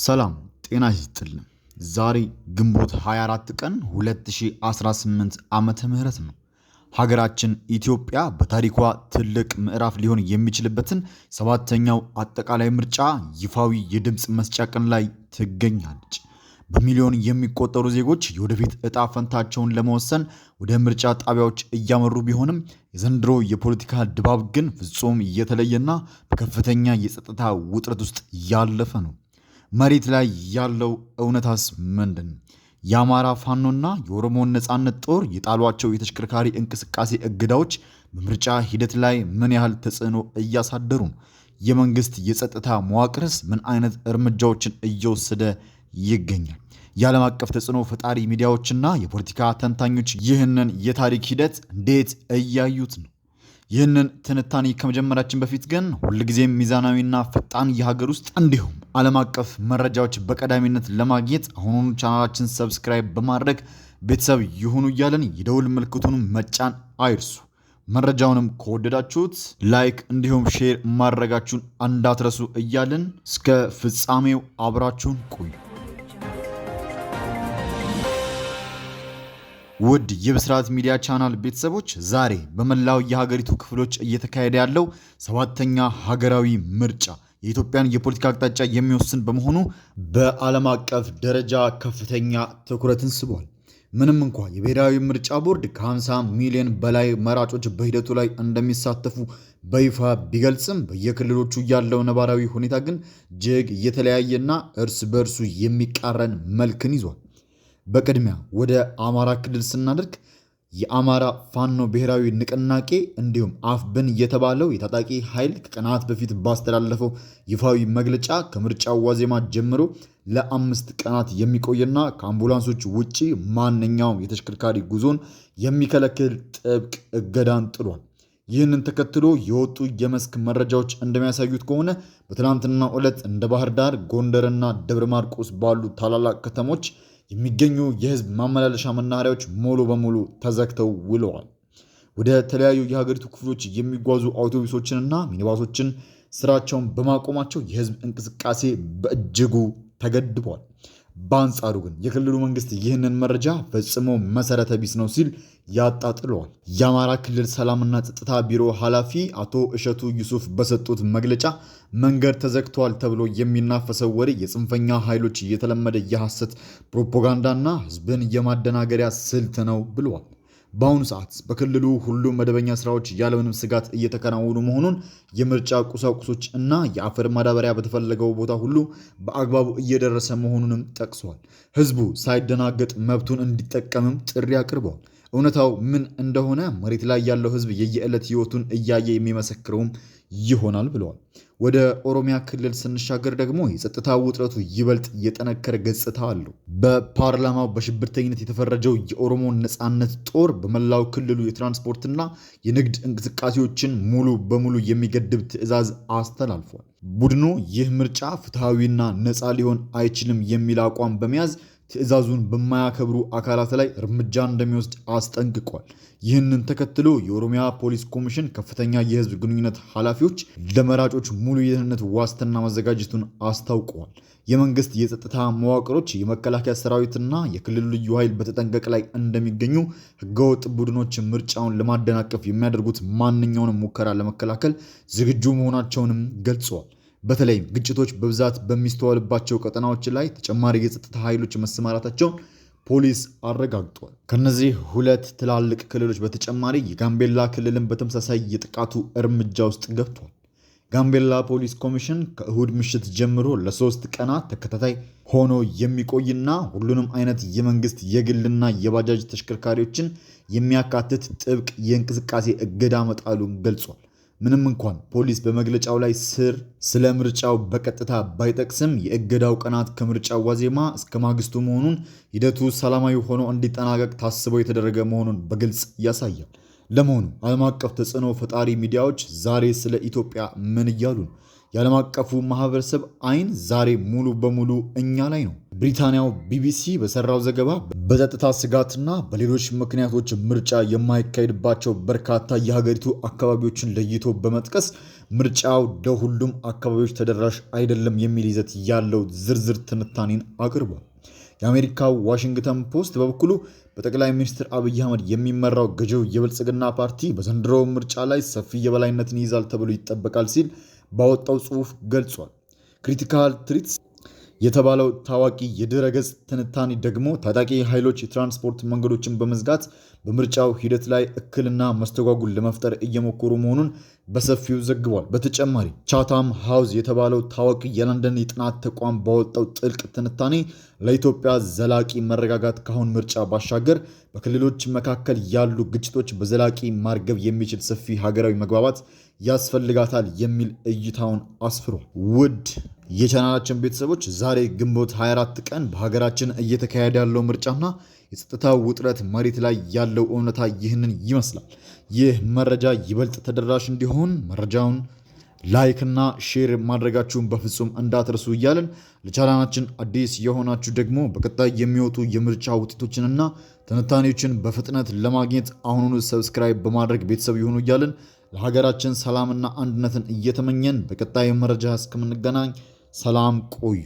ሰላም ጤና ይስጥልን። ዛሬ ግንቦት 24 ቀን 2018 ዓመተ ምህረት ነው። ሀገራችን ኢትዮጵያ በታሪኳ ትልቅ ምዕራፍ ሊሆን የሚችልበትን ሰባተኛው አጠቃላይ ምርጫ ይፋዊ የድምፅ መስጫ ቀን ላይ ትገኛለች። በሚሊዮን የሚቆጠሩ ዜጎች የወደፊት ዕጣ ፈንታቸውን ለመወሰን ወደ ምርጫ ጣቢያዎች እያመሩ ቢሆንም የዘንድሮ የፖለቲካ ድባብ ግን ፍጹም እየተለየና በከፍተኛ የጸጥታ ውጥረት ውስጥ ያለፈ ነው። መሬት ላይ ያለው እውነታስ ምንድን? የአማራ ፋኖና የኦሮሞ ነጻነት ጦር የጣሏቸው የተሽከርካሪ እንቅስቃሴ እገዳዎች በምርጫ ሂደት ላይ ምን ያህል ተጽዕኖ እያሳደሩ ነው? የመንግስት የጸጥታ መዋቅርስ ምን አይነት እርምጃዎችን እየወሰደ ይገኛል? የዓለም አቀፍ ተጽዕኖ ፈጣሪ ሚዲያዎችና የፖለቲካ ተንታኞች ይህንን የታሪክ ሂደት እንዴት እያዩት ነው? ይህንን ትንታኔ ከመጀመራችን በፊት ግን ሁልጊዜም ሚዛናዊና ፈጣን የሀገር ውስጥ እንዲሁም ዓለም አቀፍ መረጃዎች በቀዳሚነት ለማግኘት አሁኑኑ ቻናላችን ሰብስክራይብ በማድረግ ቤተሰብ ይሁኑ እያለን የደውል ምልክቱን መጫን አይርሱ። መረጃውንም ከወደዳችሁት ላይክ እንዲሁም ሼር ማድረጋችሁን እንዳትረሱ እያለን እስከ ፍጻሜው አብራችሁን ቆዩ። ውድ የብስራት ሚዲያ ቻናል ቤተሰቦች ዛሬ በመላው የሀገሪቱ ክፍሎች እየተካሄደ ያለው ሰባተኛ ሀገራዊ ምርጫ የኢትዮጵያን የፖለቲካ አቅጣጫ የሚወስን በመሆኑ በዓለም አቀፍ ደረጃ ከፍተኛ ትኩረትን ስቧል። ምንም እንኳ የብሔራዊ ምርጫ ቦርድ ከ50 ሚሊዮን በላይ መራጮች በሂደቱ ላይ እንደሚሳተፉ በይፋ ቢገልጽም በየክልሎቹ ያለው ነባራዊ ሁኔታ ግን እጅግ እየተለያየና እርስ በእርሱ የሚቃረን መልክን ይዟል። በቅድሚያ ወደ አማራ ክልል ስናደርግ የአማራ ፋኖ ብሔራዊ ንቅናቄ እንዲሁም አፍብን የተባለው የታጣቂ ኃይል ከቀናት በፊት ባስተላለፈው ይፋዊ መግለጫ ከምርጫው ዋዜማ ጀምሮ ለ5 ቀናት የሚቆይና ከአምቡላንሶች ውጪ ማንኛውም የተሽከርካሪ ጉዞን የሚከለክል ጥብቅ እገዳን ጥሏል። ይህንን ተከትሎ የወጡ የመስክ መረጃዎች እንደሚያሳዩት ከሆነ በትናንትናው ዕለት እንደ ባህር ዳር፣ ጎንደርና ደብረ ማርቆስ ባሉ ታላላቅ ከተሞች የሚገኙ የህዝብ ማመላለሻ መናኸሪያዎች ሙሉ በሙሉ ተዘግተው ውለዋል። ወደ ተለያዩ የሀገሪቱ ክፍሎች የሚጓዙ አውቶቡሶችንና ሚኒባሶችን ስራቸውን በማቆማቸው የህዝብ እንቅስቃሴ በእጅጉ ተገድቧል። በአንጻሩ ግን የክልሉ መንግስት ይህንን መረጃ ፈጽሞ መሰረተ ቢስ ነው ሲል ያጣጥለዋል። የአማራ ክልል ሰላምና ጸጥታ ቢሮ ኃላፊ አቶ እሸቱ ዩሱፍ በሰጡት መግለጫ መንገድ ተዘግቷል ተብሎ የሚናፈሰው ወሬ የጽንፈኛ ኃይሎች የተለመደ የሐሰት ፕሮፓጋንዳና ህዝብን የማደናገሪያ ስልት ነው ብለዋል። በአሁኑ ሰዓት በክልሉ ሁሉም መደበኛ ስራዎች ያለምንም ስጋት እየተከናወኑ መሆኑን፣ የምርጫ ቁሳቁሶች እና የአፈር ማዳበሪያ በተፈለገው ቦታ ሁሉ በአግባቡ እየደረሰ መሆኑንም ጠቅሰዋል። ህዝቡ ሳይደናገጥ መብቱን እንዲጠቀምም ጥሪ አቅርበዋል። እውነታው ምን እንደሆነ መሬት ላይ ያለው ህዝብ የየዕለት ህይወቱን እያየ የሚመሰክረውም ይሆናል ብለዋል። ወደ ኦሮሚያ ክልል ስንሻገር ደግሞ የጸጥታ ውጥረቱ ይበልጥ የጠነከረ ገጽታ አለው። በፓርላማው በሽብርተኝነት የተፈረጀው የኦሮሞ ነጻነት ጦር በመላው ክልሉ የትራንስፖርትና የንግድ እንቅስቃሴዎችን ሙሉ በሙሉ የሚገድብ ትዕዛዝ አስተላልፏል። ቡድኑ ይህ ምርጫ ፍትሐዊና ነፃ ሊሆን አይችልም የሚል አቋም በመያዝ ትዕዛዙን በማያከብሩ አካላት ላይ እርምጃ እንደሚወስድ አስጠንቅቋል። ይህንን ተከትሎ የኦሮሚያ ፖሊስ ኮሚሽን ከፍተኛ የህዝብ ግንኙነት ኃላፊዎች ለመራጮች ሙሉ የደህንነት ዋስትና ማዘጋጀቱን አስታውቀዋል። የመንግስት የጸጥታ መዋቅሮች፣ የመከላከያ ሰራዊትና የክልሉ ልዩ ኃይል በተጠንቀቅ ላይ እንደሚገኙ፣ ህገወጥ ቡድኖች ምርጫውን ለማደናቀፍ የሚያደርጉት ማንኛውንም ሙከራ ለመከላከል ዝግጁ መሆናቸውንም ገልጸዋል። በተለይም ግጭቶች በብዛት በሚስተዋልባቸው ቀጠናዎች ላይ ተጨማሪ የጸጥታ ኃይሎች መሰማራታቸውን ፖሊስ አረጋግጧል። ከነዚህ ሁለት ትላልቅ ክልሎች በተጨማሪ የጋምቤላ ክልልን በተመሳሳይ የጥቃቱ እርምጃ ውስጥ ገብቷል። ጋምቤላ ፖሊስ ኮሚሽን ከእሁድ ምሽት ጀምሮ ለ3 ቀናት ተከታታይ ሆኖ የሚቆይና ሁሉንም አይነት የመንግስት የግልና የባጃጅ ተሽከርካሪዎችን የሚያካትት ጥብቅ የእንቅስቃሴ እገዳ መጣሉን ገልጿል። ምንም እንኳን ፖሊስ በመግለጫው ላይ ስለ ምርጫው በቀጥታ ባይጠቅስም የእገዳው ቀናት ከምርጫው ዋዜማ እስከ ማግስቱ መሆኑን፣ ሂደቱ ሰላማዊ ሆኖ እንዲጠናቀቅ ታስበው የተደረገ መሆኑን በግልጽ ያሳያል። ለመሆኑ ዓለም አቀፍ ተጽዕኖ ፈጣሪ ሚዲያዎች ዛሬ ስለ ኢትዮጵያ ምን እያሉ ነው? የዓለም አቀፉ ማህበረሰብ አይን ዛሬ ሙሉ በሙሉ እኛ ላይ ነው። ብሪታንያው ቢቢሲ በሰራው ዘገባ በጸጥታ ስጋትና በሌሎች ምክንያቶች ምርጫ የማይካሄድባቸው በርካታ የሀገሪቱ አካባቢዎችን ለይቶ በመጥቀስ ምርጫው ለሁሉም አካባቢዎች ተደራሽ አይደለም የሚል ይዘት ያለው ዝርዝር ትንታኔን አቅርቧል። የአሜሪካው ዋሽንግተን ፖስት በበኩሉ በጠቅላይ ሚኒስትር አብይ አህመድ የሚመራው ገዢው የብልጽግና ፓርቲ በዘንድሮው ምርጫ ላይ ሰፊ የበላይነትን ይይዛል ተብሎ ይጠበቃል ሲል ባወጣው ጽሑፍ ገልጿል። ክሪቲካል ትሪትስ የተባለው ታዋቂ የድረገጽ ትንታኔ ደግሞ ታጣቂ ኃይሎች የትራንስፖርት መንገዶችን በመዝጋት በምርጫው ሂደት ላይ እክልና መስተጓጉል ለመፍጠር እየሞከሩ መሆኑን በሰፊው ዘግቧል። በተጨማሪ ቻታም ሃውስ የተባለው ታዋቂ የለንደን የጥናት ተቋም ባወጣው ጥልቅ ትንታኔ ለኢትዮጵያ ዘላቂ መረጋጋት ካሁን ምርጫ ባሻገር በክልሎች መካከል ያሉ ግጭቶች በዘላቂ ማርገብ የሚችል ሰፊ ሀገራዊ መግባባት ያስፈልጋታል የሚል እይታውን አስፍሯል። ውድ የቻናላችን ቤተሰቦች ዛሬ ግንቦት 24 ቀን በሀገራችን እየተካሄደ ያለው ምርጫና የጸጥታ ውጥረት መሬት ላይ ያለው እውነታ ይህንን ይመስላል። ይህ መረጃ ይበልጥ ተደራሽ እንዲሆን መረጃውን ላይክ እና ሼር ማድረጋችሁን በፍጹም እንዳትረሱ እያለን ለቻናላችን አዲስ የሆናችሁ ደግሞ በቀጣይ የሚወጡ የምርጫ ውጤቶችንና ትንታኔዎችን በፍጥነት ለማግኘት አሁኑኑ ሰብስክራይብ በማድረግ ቤተሰብ ይሁኑ እያለን ለሀገራችን ሰላምና አንድነትን እየተመኘን በቀጣይ መረጃ እስከምንገናኝ ሰላም ቆዩ።